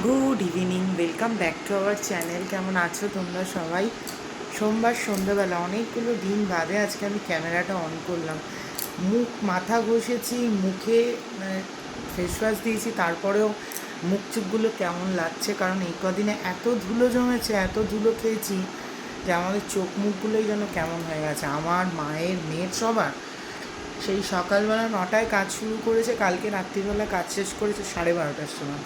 Good evening, welcome back to our channel. কেমন আছো তোমরা সবাই? সোমবার সন্ধ্যাবেলা অনেকগুলো দিন বাদে আজকে আমি ক্যামেরাটা অন করলাম। মাথা ঘষেছি, মুখে ফেস ওয়াশ দিয়েছি, তারপরেও মুখ চুখগুলো কেমন লাগছে, কারণ এই কদিনে এত ধুলো জমেছে, এত ধুলো খেয়েছি যে আমাদের চোখ মুখগুলোই যেন কেমন হয়ে গেছে, আমার, মায়ের, মেয়ের, সবার। সেই সকালবেলা 9টায় কাজ শুরু করেছে, কালকে রাত্রিবেলা কাজ শেষ করেছে 12:30টার সময়।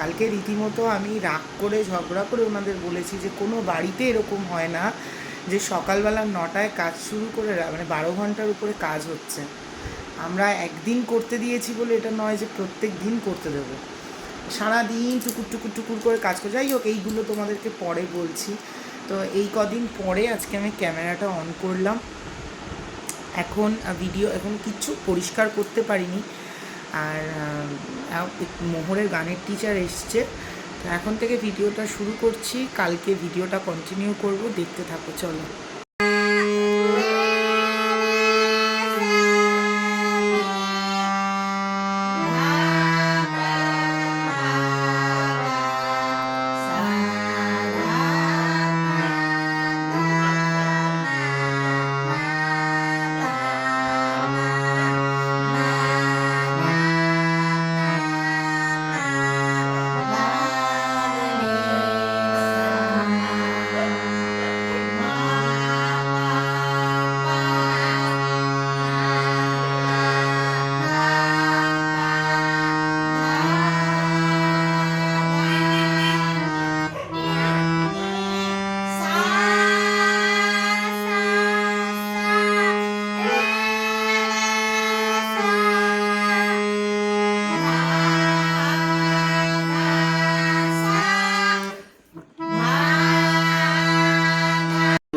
কালকে রীতিমতো আমি রাগ করে ঝগড়া করে ওনাদের বলেছি যে কোনো বাড়িতে এরকম হয় না যে সকালবেলা 9টায় কাজ শুরু করে 12 ঘন্টার উপরে কাজ হচ্ছে। আমরা একদিন করতে দিয়েছি বলে এটা নয় যে প্রত্যেক দিন করতে দেবো। সারাদিন টুকুর টুকুর টুকুর করে কাজ করে, যাই হোক এইগুলো তোমাদেরকে পরে বলছি। তো এই কদিন পরে আজকে আমি ক্যামেরাটা অন করলাম। এখন কিচ্ছু পরিষ্কার করতে পারিনি। আর মোহরের গানের টিচার এসছে, তো এখন থেকে ভিডিওটা শুরু করছি, কালকে ভিডিওটা কন্টিনিউ করব, দেখতে থাকো চলো।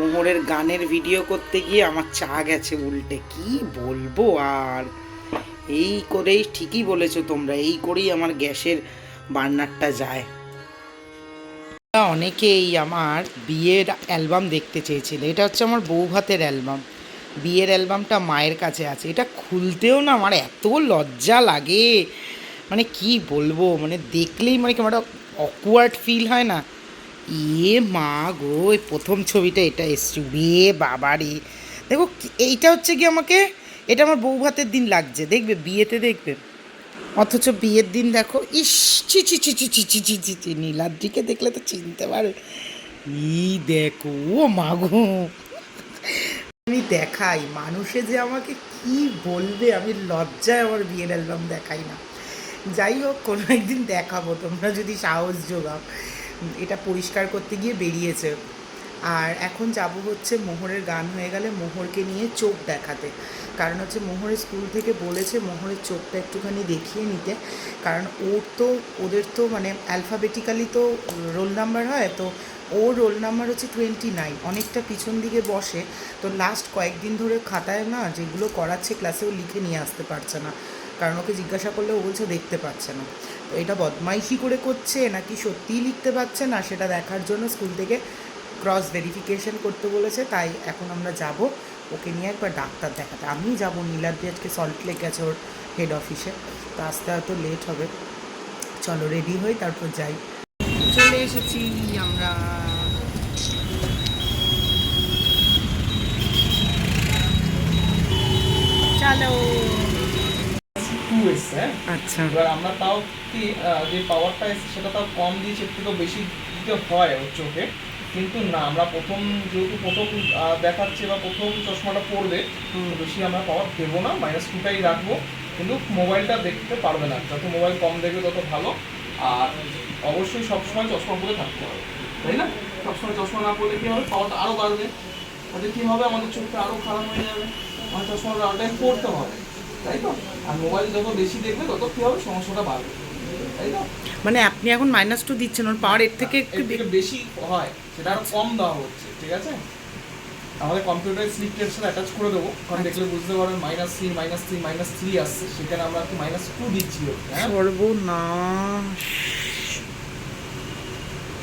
মোহরের গানের ভিডিও করতে গিয়ে আমার চা গেছে উল্টে, কি বলবো। আর এই করেই, ঠিকই বলেছো তোমরা, এই করেই আমার গ্যাসের বার্নারটা যায়। অনেকেই আমার বিয়ের অ্যালবাম দেখতে চেয়েছিল। এটা হচ্ছে আমার বউ ভাতের অ্যালবাম। বিয়ের অ্যালবামটা মায়ের কাছে আছে। এটা খুলতেও না আমার এত লজ্জা লাগে, মানে কি বলবো, মানে দেখলেই মানে কেমন একটা অকওয়ার্ড ফিল হয় না। মা গো, এই প্রথম ছবিটা এটা এসছে, বিয়ে বাবারে। দেখো এইটা হচ্ছে কি, এটা আমার বউ ভাতের দিন লাগছে, দেখবে বিয়েতে দেখবে, অথচ বিয়ের দিন দেখো, ইস চি চি চি চি চি চি চি চি চি, নীলাদ্রিকে দেখলে তো চিনতে পারে। দেখো ও মাগো, আমি দেখাই মানুষে যে আমাকে কি বলবে, আমি লজ্জায় আমার বিয়ের অ্যালবাম দেখাই না। যাই হোক, কোনো একদিন দেখাবো, তোমরা যদি সাহস জোগাও। এটা পরিষ্কার করতে গিয়ে বেরিয়েছে। আর এখন যাব হচ্ছে, মোহরের গান হয়ে গেলে মোহরকে নিয়ে চোখ দেখাতে। কারণ হচ্ছে মোহরের স্কুল থেকে বলেছে মোহরের চোখটা একটুখানি দেখিয়ে নিতে, কারণ ওদের তো মানে অ্যালফাবেটিক্যালি তো রোল নাম্বার হয়, তো ওর রোল নাম্বার হচ্ছে 29, অনেকটা পিছন দিকে বসে। তো লাস্ট কয়েকদিন ধরে খাতায় না যেগুলো করাচ্ছে ক্লাসে, ও লিখে নিয়ে আসতে পারছে না, কারণ ওকে জিজ্ঞাসা করলে ও বলছে দেখতে পাচ্ছে না। তো এটা বদমাইশি করে করছে নাকি সত্যিই লিখতে পারছে না, সেটা দেখার জন্য স্কুল থেকে ক্রস ভেরিফিকেশন করতে বলেছে। তাই এখন আমরা যাব ওকে নিয়ে একবার ডাক্তার দেখাতে। আমি যাব, নীলাদ্রি আজকে সল্টলেক গেছে ওর হেড অফিসে, তো আসতে হয়তো লেট হবে। চলো রেডি হই, তারপর যাই। চলে এসেছি আমরা। চলো। আচ্ছা, এবার আমরা তাও কি যে পাওয়ারটা এসে সেটা তাও কম দিয়েছি, একটু তো বেশি দিতে হয় ওর চোখে, কিন্তু না, আমরা যেহেতু প্রথম দেখাচ্ছি বা প্রথম চশমাটা পড়বে, বেশি আমরা পাওয়ার দেবো না, -2টাই রাখবো। কিন্তু মোবাইলটা দেখতে পারবে না, যত মোবাইল কম দেখবে তত ভালো। আর অবশ্যই সবসময় চশমা পরে থাকতে হবে, তাই না? সবসময় চশমা না পড়লে কী হবে, পাওয়ারটা আরও বাড়বে, তাতে কী হবে, আমাদের চোখটা আরও খারাপ হয়ে যাবে। আমার চশমাটা আলটাই পড়তে হবে, তাই তো? আর মোবাইল যত বেশি দেখবে তত কী হবে, সমস্যাটা বাড়বে, তাই তো? মানে আপনি এখন -2 দিচ্ছেন, ওর পাওয়ার এর থেকে একটু বেশি হয়, সেটা আরো কম দেওয়া হচ্ছে, ঠিক আছে? আমাদের কম্পিউটারে স্লিপ টেস্ট অ্যাটাচ করে দেবো, কারণ দেখলে বুঝতে পারবেন -3 আসছে, সেখানে আমরা -2 দিচ্ছি। হ্যাঁ, সর্বনাশ।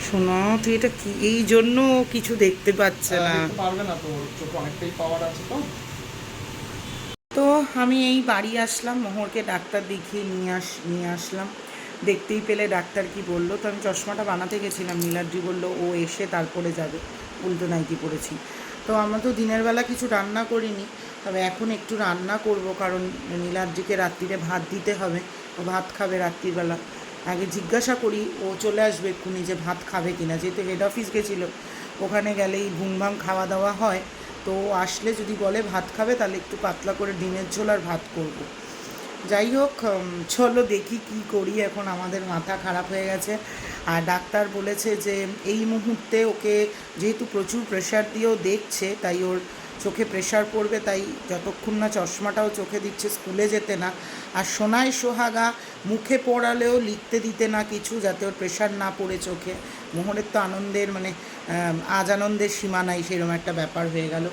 শোনা, তুই এটা কি, এই জন্য কিছু দেখতে পাচ্ছে না। দেখতে পারবে না তো, চোখে অনেকটাই পাওয়ার আছে তো। তো আমি এই বাড়ি আসলাম, মোহরকে ডাক্তার দেখিয়ে নিয়ে আসলাম। দেখতেই পেলে ডাক্তার কি বললো। তো আমি চশমাটা বানাতে গেছিলাম, নীলাদ্রি বললো ও এসে তারপরে যাবে, উল্টো নাইটি পড়েছি। তো আমরা তো দিনের বেলা কিছু রান্না করিনি, তবে এখন একটু রান্না করব, কারণ নীলাদ্রিকে রাত্রিরে ভাত দিতে হবে, ও ভাত খাবে রাত্রিবেলা। আগে জিজ্ঞাসা করি, ও চলে আসবে এক্ষুনি যে ভাত খাবে কিনা, যেহেতু হেড অফিস গেছিলো, ওখানে গেলেই ভুমভাম খাওয়া দাওয়া হয়। তো আসলে যদি বলে ভাত খাবে, তাহলে একটু পাতলা করে ডিমের ঝোল আর ভাত করব। যাই হোক, চলো দেখি কি করি। এখন আমাদের মাথা খারাপ হয়ে গেছে, আর ডাক্তার বলেছে যে এই মুহূর্তে ওকে যেহেতু প্রচুর প্রেশার দিয়েও দেখছে, তাই ওর চোখে প্রেশার পড়বে, তাই যতক্ষণ না চশমাটাও চোখে দিচ্ছে স্কুলে যেতে না। আর সোনায় সোহাগা মুখে পড়ালেও লিখতে দিতে না কিছু, যাতে ওর প্রেশার না পড়ে চোখে। মোহরের তো আনন্দের মানে আজ আনন্দের সীমা নাই, সেরকম একটা ব্যাপার হয়ে গেল।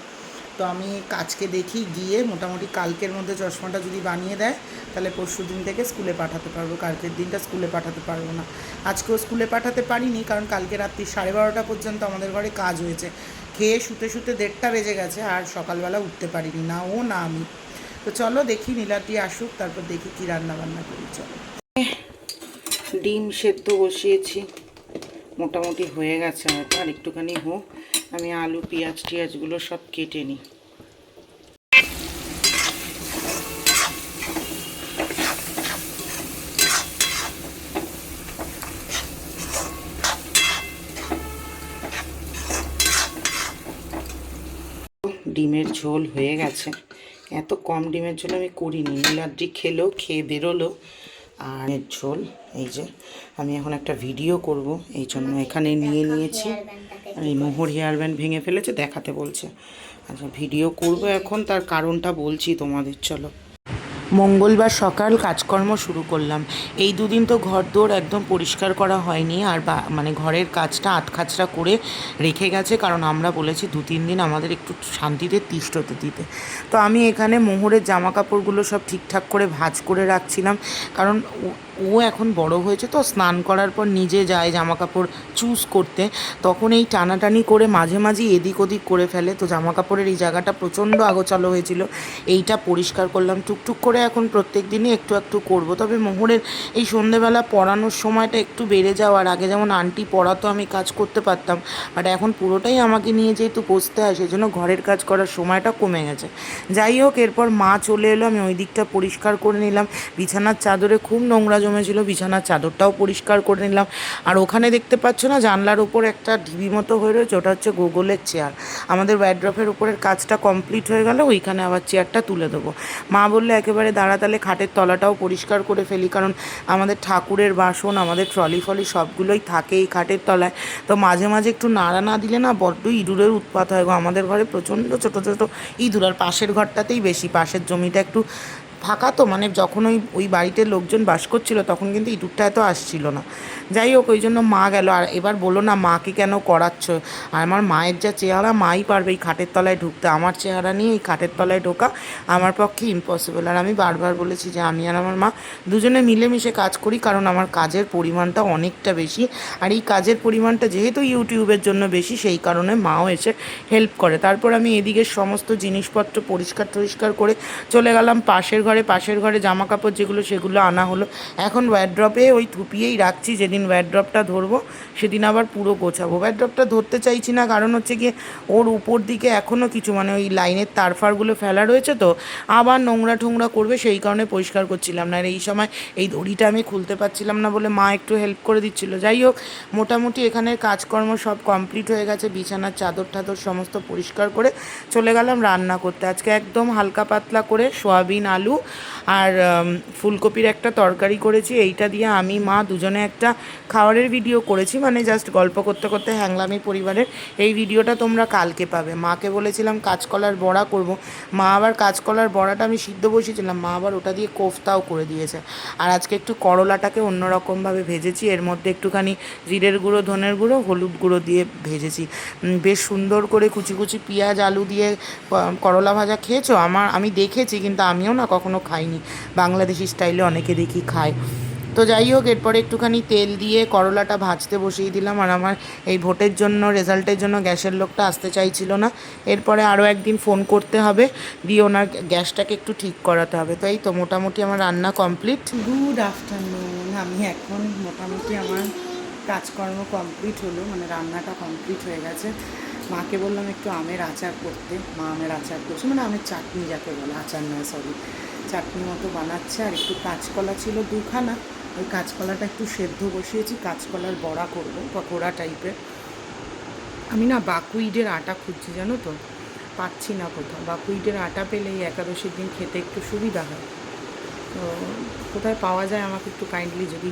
তো আমি কাজকে দেখি গিয়ে মোটামুটি কালকের মধ্যে চশমাটা যদি বানিয়ে দেয়, তাহলে পরশু দিন থেকে স্কুলে পাঠাতে পারবো। কালকের দিনটা স্কুলে পাঠাতে পারবো না। আজকেও স্কুলে পাঠাতে পারিনি, কারণ কালকে রাত্রি 12:30 পর্যন্ত আমাদের ঘরে কাজ হয়েছে। খেয়ে শুতে শুতে 1:30 বেজে গেছে, আর সকালবেলা উঠতে পারিনি, না ও না আমি। তো চলো দেখি নীলাটি আসুক, তারপর দেখি কী রান্নাবান্না করি। চলো, ডিম সেদ্ধ বসিয়েছি, মোটামুটি হয়ে গেছে, হয়তো আর একটুখানি হোক। আমি আলু পেঁয়াজ টিয়াজগুলো সব কেটে নিই। ডিমের ঝোল হয়ে গেছে। এত কম ডিমের ঝোল আমি করিনি, নীলাদ্রি খেলো, খেয়ে বেরোলো। আর ঝোল এই যে আমি এখন একটা ভিডিও করব, এই জন্য এখানে নিয়ে নিয়েছি। এই মোহর হেয়ার ব্যান্ড ভেঙে ফেলেছে, দেখাতে বলছে। আচ্ছা, ভিডিও করব এখন, তার কারণটা বলছি তোমাদের। চলো, মঙ্গলবার সকাল কাজকর্ম শুরু করলাম। এই দুদিন তো ঘরদোর একদম পরিষ্কার করা হয়নি, আর মানে ঘরের কাজটা আটখাচড়া করে রেখে গেছে, কারণ আমরা বলেছি 2-3 দিন আমাদের একটু শান্তিতে তিষ্ঠতে দিতে। তো আমি এখানে মোহরের জামা কাপড়গুলো সব ঠিকঠাক করে ভাঁজ করে রাখছিলাম, কারণ ও এখন বড় হয়েছে, তো স্নান করার পর নিজে যায় জামা কাপড় চুজ করতে, তখন এই টানাটানি করে মাঝে মাঝে এদিক ওদিক করে ফেলে। তো জামা কাপড়ের এই জায়গাটা প্রচণ্ড আগোছালো হয়েছিল, এইটা পরিষ্কার করলাম টুকটুক করে। এখন প্রত্যেক দিনই একটু একটু করব। তবে মোহরের এই সন্ধেবেলা পড়ানোর সময়টা একটু বেড়ে যাওয়ার, আগে যেমন আন্টি পড়াতো আমি কাজ করতে পারতাম, বাট এখন পুরোটাই আমাকে নিয়ে যেহেতু বসতে হয়, সেই জন্য ঘরের কাজ করার সময়টা কমে গেছে। যাই হোক, এরপর মা চলে এলো, আমি ওই দিকটা পরিষ্কার করে নিলাম। বিছানার চাদরে খুব নোংরা জমেছিল, বিছানার চাদরটাও পরিষ্কার করে নিলাম। আর ওখানে দেখতে পাচ্ছ না, জানলার উপর একটা ঢিবি মতো হয়ে রয়েছে, ওটা হচ্ছে গুগলের চেয়ার। আমাদের ওয়ার্ড্রপের উপরের কাজটা কমপ্লিট হয়ে গেল, ওইখানে আবার চেয়ারটা তুলে দেবো। মা বললে একেবারে তাহলে খাটের তলাটাও পরিষ্কার করে ফেলি, কারণ আমাদের ঠাকুরের বাসন, আমাদের ট্রলি ফলি সবগুলোই থাকে এই খাটের তলায়। তো মাঝে মাঝে একটু নাড়া না দিলে না বড্ড ইঁদুরের উৎপাত হয় গো। আমাদের ঘরে প্রচণ্ড ছোটো ছোটো ইঁদুর, আর পাশের ঘরটাতেই বেশি। পাশের জমিটা একটু ফাঁকা, তো মানে যখন ওই বাড়িতে লোকজন বাস করছিল, তখন কিন্তু ইঁদুরটা এত আসছিল না। যাই হোক, ওই জন্য মা গেল। আর এবার বলো না মাকে কেন করাচ্ছ, আর আমার মায়ের যা চেহারা, মাই পারবে এই খাটের তলায় ঢুকতে। আমার চেহারা নিয়ে এই খাটের তলায় ঢোকা আমার পক্ষে ইম্পসিবল। আর আমি বারবার বলেছি যে আমি আর আমার মা দুজনে মিলেমিশে কাজ করি, কারণ আমার কাজের পরিমাণটা অনেকটা বেশি। আর এই কাজের পরিমাণটা যেহেতু ইউটিউবের জন্য বেশি, সেই কারণে মাও এসে হেল্প করে। তারপর আমি এদিকে সমস্ত জিনিসপত্র পরিষ্কার করে চলে গেলাম পাশের ঘরে জামা কাপড় যেগুলো, সেগুলো আনা হলো। এখন ওয়ার্ড্রপে ওই থুপিয়েই রাখছি, যেদিন ওয়ার্ড্রপটা ধরবো সেদিন আবার পুরো গোছাবো। ওয়ার্ড্রপটা ধরতে চাইছি না, কারণ হচ্ছে গিয়ে ওর উপর দিকে এখনও কিছু মানে ওই লাইনের তারফারগুলো ফেলা রয়েছে, তো আবার নোংরা ঠোংরা করবে, সেই কারণে পরিষ্কার করছিলাম না। আর এই সময় এই দড়িটা আমি খুলতে পারছিলাম না বলে মা একটু হেল্প করে দিচ্ছিল। যাই হোক, মোটামুটি এখানের কাজকর্ম সব কমপ্লিট হয়ে গেছে। বিছানার চাদর টাদর সমস্ত পরিষ্কার করে চলে গেলাম রান্না করতে। আজকে একদম হালকা পাতলা করে সয়াবিন আলু আর ফুলকপির একটা তরকারি করেছি। এইটা দিয়ে আমি মা দুজনে একটা খাবারের ভিডিও করেছি, মানে জাস্ট গল্প করতে করতে হ্যাংলামি পরিবারের। এই ভিডিওটা তোমরা কালকে পাবে। মাকে বলেছিলাম কাঁচকলার বড়া করব, মা আবার কাঁচকলার বড়াটা আমি সিদ্ধ বসিয়েছিলাম, মা আবার ওটা দিয়ে কোফতাও করে দিয়েছে। আর আজকে একটু করলাটাকে অন্যরকমভাবে ভেজেছি, এর মধ্যে একটুখানি জিরের গুঁড়ো, ধনের গুঁড়ো, হলুদ গুঁড়ো দিয়ে ভেজেছি। বেশ সুন্দর করে কুচি কুচি পেঁয়াজ আলু দিয়ে করলা ভাজা খেয়েছো? আমি দেখেছি, কিন্তু আমিও না কখনো খাইনি। বাংলাদেশি স্টাইলে অনেকে দেখি খায়। তো যাই হোক, এরপরে একটুখানি তেল দিয়ে করলাটা ভাজতে বসিয়ে দিলাম। আর আমার এই ভোটের জন্য, রেজাল্টের জন্য গ্যাসের লোকটা আসতে চাইছিল না। এরপরে আরও একদিন ফোন করতে হবে, দিয়ে ওনার গ্যাসটাকে একটু ঠিক করাতে হবে। তো এই তো মোটামুটি আমার রান্না কমপ্লিট। গুড আফটারনুন, আমি এখন মোটামুটি আমার কাজকর্ম কমপ্লিট হলো, মানে রান্নাটা কমপ্লিট হয়ে গেছে। মাকে বললাম একটু আমের আচার করতে, মা আমের আচার করছে, মানে আমের চাটনি যাকে বলে, আচার নয় সরি, চাটনি মতো বানাচ্ছে। আর একটু কাঁচকলা ছিল দুখানা, ওই কাঁচকলাটা একটু সেদ্ধ বসিয়েছি, কাঁচকলার বড়া করবো, পকোড়া টাইপের। আমি না বাকুইডের আটা খুঁজছি, জানো তো, পাচ্ছি না কোথাও। বাকুইডের আটা পেলে এই একাদশীর দিন খেতে একটু সুবিধা হয়। তো কোথায় পাওয়া যায় আমাকে একটু কাইন্ডলি যদি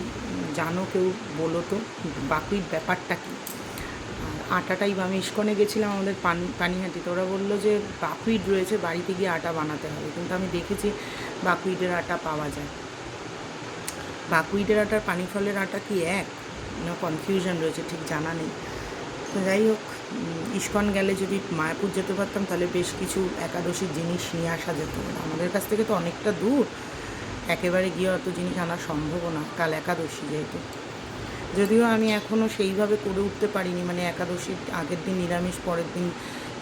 জানো কেউ বলো তো, বাকুইড ব্যাপারটা কী। আর আটাটাই আমি ইস্কনে গেছিলাম আমাদের পানিহাটিতে, ওরা বললো যে বাকুইড রয়েছে, বাড়িতে গিয়ে আটা বানাতে হবে, কিন্তু আমি দেখেছি বাকুইডের আটা পাওয়া যায়। বাকুইডের আটার পানি ফলের আটা কি এক না, কনফিউশন রয়েছে, ঠিক জানা নেই। তো যাই হোক, ইস্কন গেলে যদি মায়াপুর যেতে পারতাম তাহলে বেশ কিছু একাদশীর জিনিস নিয়ে আসা যেত। আমাদের কাছ থেকে তো অনেকটা দূর, একেবারে গিয়ে অত জিনিস আনা সম্ভব না, কাল একাদশী যেহেতু। যদিও আমি এখনও সেইভাবে করে উঠতে পারিনি, মানে একাদশীর আগের দিন নিরামিষ, পরের দিন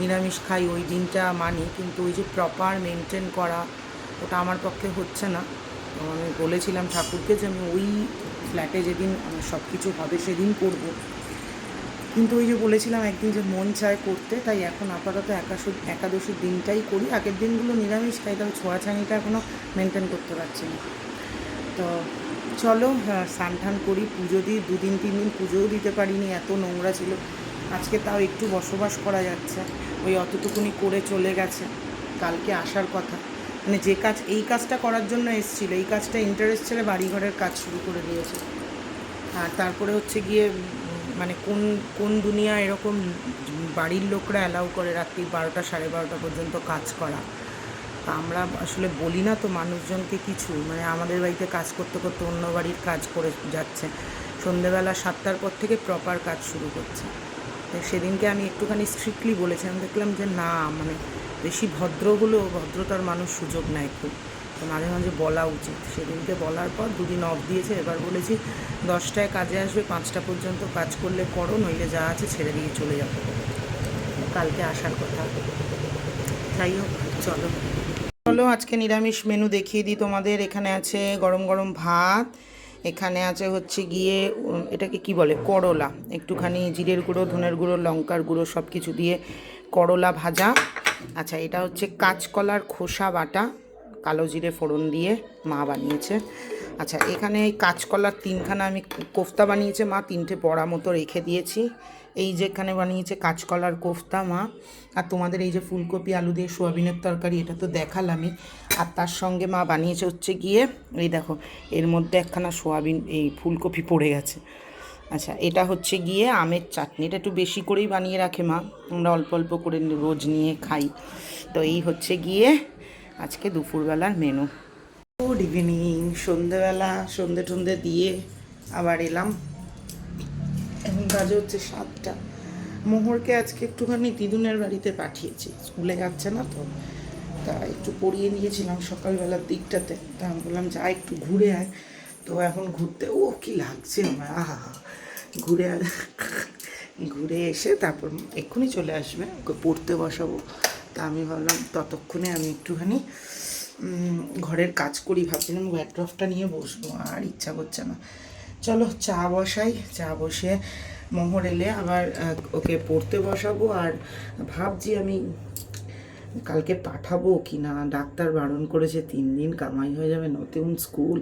নিরামিষ খাই, ওই দিনটা মানি, কিন্তু ওই যে প্রপার মেনটেন করা, ওটা আমার পক্ষে হচ্ছে না। তো আমি বলেছিলাম ঠাকুরকে যে আমি ওই ফ্ল্যাটে যেদিন আমার সব কিছু হবে সেদিন করব, কিন্তু ওই যে বলেছিলাম একদিন যে মন চায় করতে, তাই এখন আপাতত একাদশীর দিনটাই করি। আগের দিনগুলো নিরামিষ খাই, তবে ছোঁয়াছানিটা এখনও মেনটেন করতে পারছি না। তো চলো স্নান টান করি, পুজো দিই। 2-3 দিন পুজোও দিতে পারিনি, এত নোংরা ছিল। আজকে তাও একটু বসবাস করা যাচ্ছে, ওই অতটুকুনি করে চলে গেছে। কালকে আসার কথা, মানে যে কাজ, এই কাজটা করার জন্য এসেছিলো, এই কাজটা ইন্টারেস্ট ছেড়ে বাড়িঘরের কাজ শুরু করে দিয়েছে। আর তারপরে হচ্ছে গিয়ে মানে কোন কোন দুনিয়া এরকম বাড়ির লোকরা অ্যালাউ করে রাত্রি 12টা 12:30 পর্যন্ত কাজ করা। তা আমরা আসলে বলি না তো মানুষজনকে কিছু, মানে আমাদের বাড়িতে কাজ করতে করতে অন্য বাড়ির কাজ করে যাচ্ছে, সন্ধেবেলা 7টার পর থেকে প্রপার কাজ শুরু করছে। সেদিনকে আমি একটুখানি স্ট্রিক্টলি বলেছিলাম, দেখলাম যে না, মানে বেশি ভদ্র হলেও ভদ্রতার মানুষ সুযোগ নেয় খুব, তো মাঝে মাঝে বলা উচিত। সেদিনকে বলার পর 2 দিন অফ দিয়েছে, এবার বলেছি 10টায় কাজে আসবে, 5টা পর্যন্ত কাজ করলে করো, নইলে যা আছে ছেড়ে দিয়ে চলে যাবো। কালকে আসার কথা। যাই হোক, চলো চলো আজকে নিরামিষ মেনু দেখিয়ে দিই তোমাদের। এখানে আছে গরম গরম ভাত, এখানে আছে হচ্ছে গিয়ে এটাকে কি বলে, করলা, একটুখানি জিরের গুঁড়ো, ধনের গুঁড়ো, লঙ্কার গুঁড়ো সব কিছু দিয়ে করলা ভাজা। আচ্ছা, এটা হচ্ছে কাঁচকলার খোসা বাটা, কালো জিরে ফোড়ন দিয়ে মা বানিয়েছে। আচ্ছা, এখানে এই কাঁচকলার 3খানা আমি কোফতা বানিয়েছে মা, 3টে বড়া মতো রেখে দিয়েছি। এই যেখানে বানিয়েছে কাঁচকলার কোফতা মা। আর তোমাদের এই যে ফুলকপি আলু দিয়ে সোয়াবিনের তরকারি, এটা তো দেখালামই। আর তার সঙ্গে মা বানিয়েছে হচ্ছে গিয়ে, এই দেখো এর মধ্যে একখানা সোয়াবিন, এই ফুলকপি পড়ে গেছে। আচ্ছা, এটা হচ্ছে গিয়ে আমের চাটনি, এটা একটু বেশি করেই বানিয়ে রাখে মা, আমরা অল্প অল্প করে রোজ নিয়ে খাই। তো এই হচ্ছে গিয়ে আজকে দুপুরবেলার মেনু। গুড ইভিনিং, সন্ধেবেলা সন্ধে টন্ধে দিয়ে আবার এলাম। এখন কাজে হচ্ছে 7টা। মোহরকে আজকে একটুখানি দিদুনের বাড়িতে পাঠিয়েছি, স্কুলে যাচ্ছে না তো, তা একটু পড়িয়ে নিয়েছিলাম সকালবেলার দিকটাতে, তা আমি বললাম যা একটু ঘুরে আয়। তো এখন ঘুরতে, ও কি লাগছে আমার, আহা, ঘুরে এসে তারপর এক্ষুনি চলে আসবে, ওকে পড়তে বসাবো। তা আমি ভাবলাম ততক্ষণে আমি একটুখানি ঘরের কাজ করি, ভাবছিলাম ওয়্যারড্রপটা নিয়ে বসবো, আর ইচ্ছা করছে না। চলো চা বসাই, চা বসে মোহর এলে আবার ওকে পড়তে বসাবো। আর ভাবছি আমি কালকে পাঠাবো কি না, ডাক্তার বারণ করেছে, 3 দিন কামাই হয়ে যাবে, নতুন স্কুল,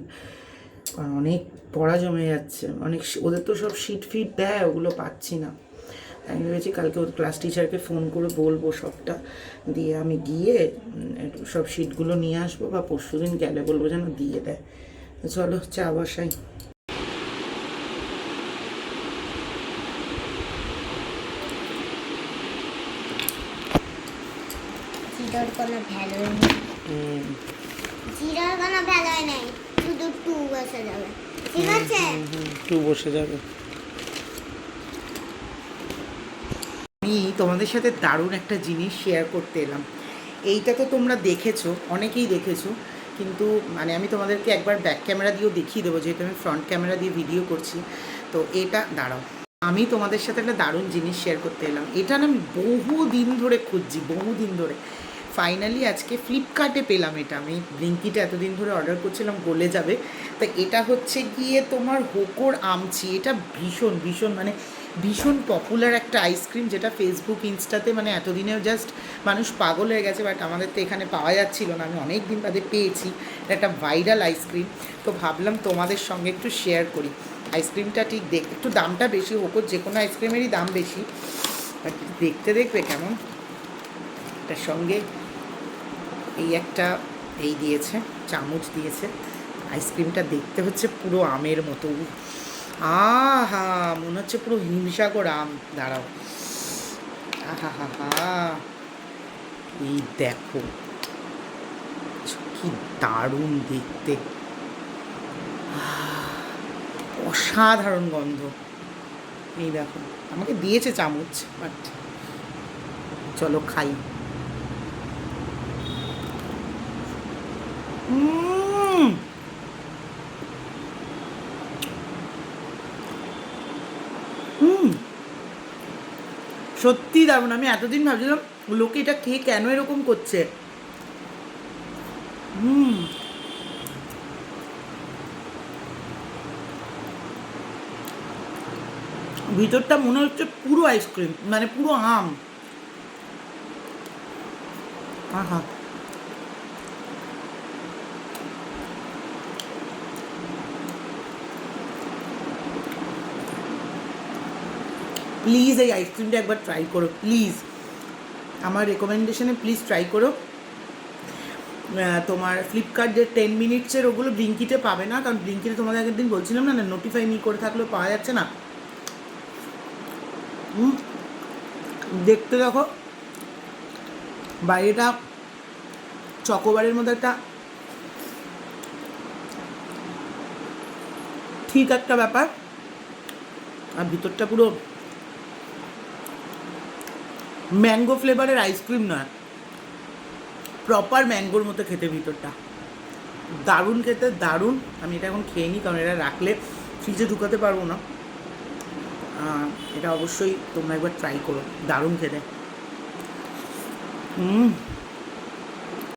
কারণ অনেক পড়া জমে যাচ্ছে, অনেক ওদের তো সব শিট ফিট দেয়, ওগুলো পাচ্ছি না। আমি ভেবেছি কালকে ওর ক্লাস টিচারকে ফোন করে বলবো সবটা, দিয়ে আমি গিয়ে সব শিটগুলো নিয়ে আসবো, বা পরশুদিন গেলে বলবো যেন দিয়ে দেয়। চলো চা বসাই। জিরোর কোনো ভ্যালুই নেই, জিরোর কোনো ভ্যালুই নেই, শুধু 2 বসে যাবে, ঠিক আছে? 2 বসে যাবে। আমি তোমাদের সাথে দারুণ একটা জিনিস শেয়ার করতে এলাম। এইটা তো তোমরা দেখেছো, অনেকেই দেখেছো, কিন্তু মানে আমি তোমাদেরকে একবার ব্যাক ক্যামেরা দিয়েও দেখিয়ে দেবো, যেহেতু আমি ফ্রন্ট ক্যামেরা দিয়ে ভিডিও করছি। তো এটা দাঁড়াও, আমি তোমাদের সাথে একটা দারুণ জিনিস শেয়ার করতে এলাম। এটা না আমি বহু দিন ধরে খুঁজছি, বহু দিন ধরে। ফাইনালি আজকে ফ্লিপকার্টে পেলাম এটা। আমি ব্লিঙ্কিটে এতদিন ধরে অর্ডার করছিলাম গলে যাবে, তো এটা হচ্ছে গিয়ে তোমার হোকোর আমচি। এটা ভীষণ ভীষণ মানে ভীষণ পপুলার একটা আইসক্রিম, যেটা ফেসবুক ইনস্টাতে মানে এতদিনেও জাস্ট মানুষ পাগল হয়ে গেছে, বাট আমাদের তো এখানে পাওয়া যাচ্ছিল না। আমি অনেক দিন বাদে পেয়েছি। এটা একটা ভাইরাল আইসক্রিম, তো ভাবলাম তোমাদের সঙ্গে একটু শেয়ার করি। আইসক্রিমটা ঠিক একটু দামটা বেশি, হোকোর যে কোনো আইসক্রিমেরই দাম বেশি, বাট দেখতে দেখবে কেমন। এটার সঙ্গে এই একটা এই দিয়েছে, চামচ দিয়েছে। আইসক্রিমটা দেখতে হচ্ছে পুরো আমের মতো। আহা, মনে হচ্ছে পুরো হিমসাগর আম। দাঁড়াও, আহা হা হা, এই দেখো কি দারুণ দেখতে, অসাধারণ গন্ধ। এই দেখো, আমাকে দিয়েছে চামচ, বাট চলো খাই। সত্যি দারুণ। আমি এতদিন ভাবছিলাম লোকে এটা খেয়ে কেন এরকম করছে। ভিতরটা মনে হচ্ছে পুরো আইসক্রিম, মানে পুরো আম। আহা, প্লিজ এই আইসক্রিমটা একবার ট্রাই করো, প্লিজ। আমার রেকমেন্ডেশনে প্লিজ ট্রাই করো। তোমার ফ্লিপকার্ট যে 10 মিনিটসের ওগুলো ব্লিঙ্কিটে পাবে না, কারণ ব্লিঙ্কিটে তোমাদের আগের দিন বলছিলাম না, নোটিফাই নি করে থাকলেও পাওয়া যাচ্ছে না। দেখতে দেখো, বাইরেটা চকোবারের মধ্যে একটা ঠিক একটা ব্যাপার, আর ভিতরটা পুরো ম্যাঙ্গো ফ্লেভারের আইসক্রিম নয়, প্রপার ম্যাঙ্গোর মতো খেতে ভিতরটা। দারুণ খেতে, দারুণ। আমি এটা এখন খেয়ে নিই, কারণ এটা রাখলে ফ্রিজে ঢুকাতে পারবো না। এটা অবশ্যই তোমরা একবার ট্রাই করো, দারুণ খেতে।